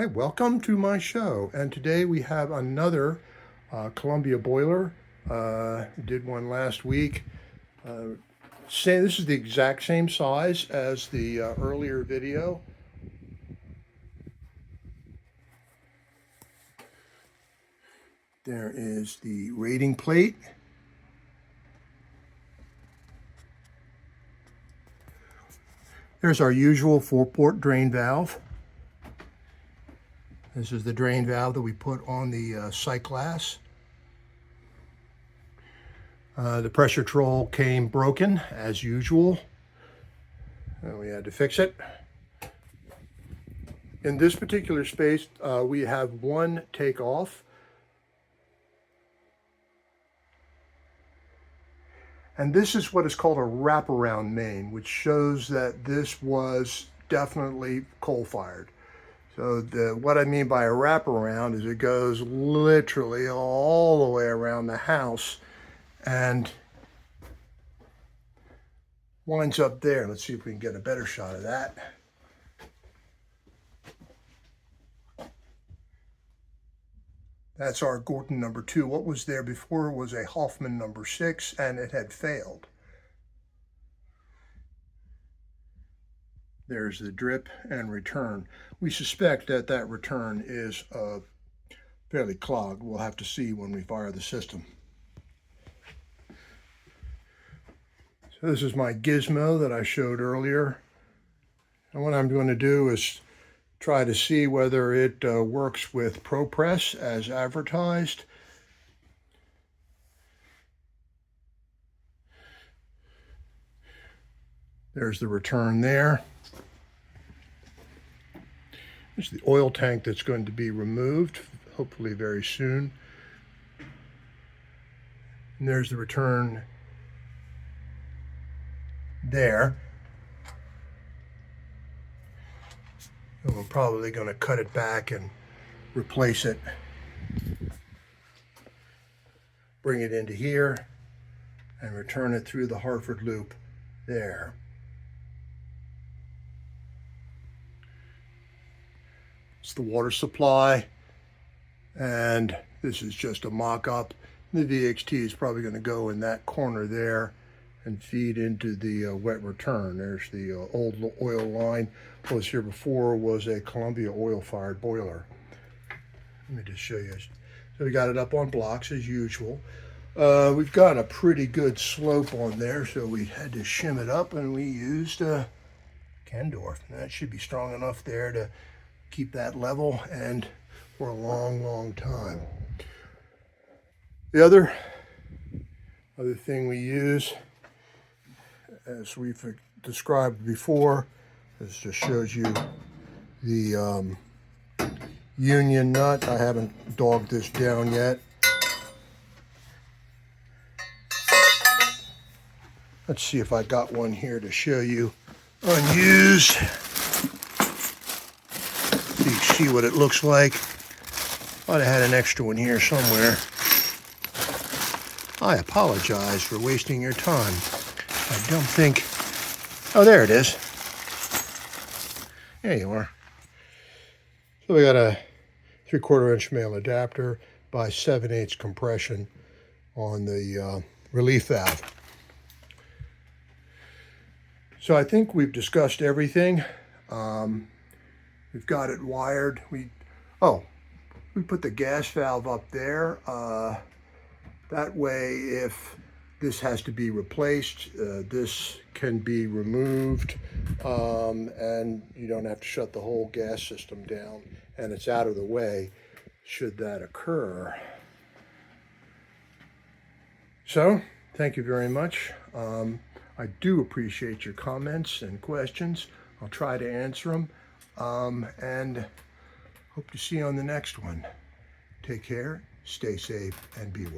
Hey, welcome to my show. And today we have another Columbia boiler. Did one last week. This is the exact same size as the earlier video. There is the rating plate. There's our usual 4-port drain valve. This is the drain valve that we put on the sight glass. The pressure control came broken, as usual, and we had to fix it. In this particular space, we have one takeoff. And this is what is called a wraparound main, which shows that this was definitely coal-fired. So what I mean by a wraparound is it goes literally all the way around the house and winds up there. Let's see if we can get a better shot of that. That's our Gordon number 2. What was there before was a Hoffman number 6, and it had failed. There's the drip and return. We suspect that that return is fairly clogged. We'll have to see when we fire the system. So this is my gizmo that I showed earlier. And what I'm going to do is try to see whether it works with ProPress as advertised. There's the return there. There's the oil tank that's going to be removed, hopefully very soon. And there's the return there. And we're probably going to cut it back and replace it. Bring it into here and return it through the Hartford loop there. It's the water supply, and this is just a mock-up. The VXT is probably going to go in that corner there and feed into the wet return. There's the old oil line. What was here before was a Columbia oil-fired boiler. Let me just show you. So we got it up on blocks as usual. We've got a pretty good slope on there, so we had to shim it up, and we used Kendorf. That should be strong enough there to keep that level and for a long, long time. The other thing we use, as we've described before, this just shows you the union nut. I haven't dogged this down yet. Let's see if I got one here to show you unused. So you can see what it looks like. Might have had an extra one here somewhere. I apologize for wasting your time. I don't think... Oh, there it is. There you are. So we got a 3/4 inch male adapter by 7/8 compression on the relief valve. So I think we've discussed everything. We've got it wired. We put the gas valve up there. That way, if this has to be replaced, this can be removed, and you don't have to shut the whole gas system down, and it's out of the way should that occur. So, thank you very much. I do appreciate your comments and questions. I'll try to answer them, and hope to see you on the next one. Take care, stay safe, and be well.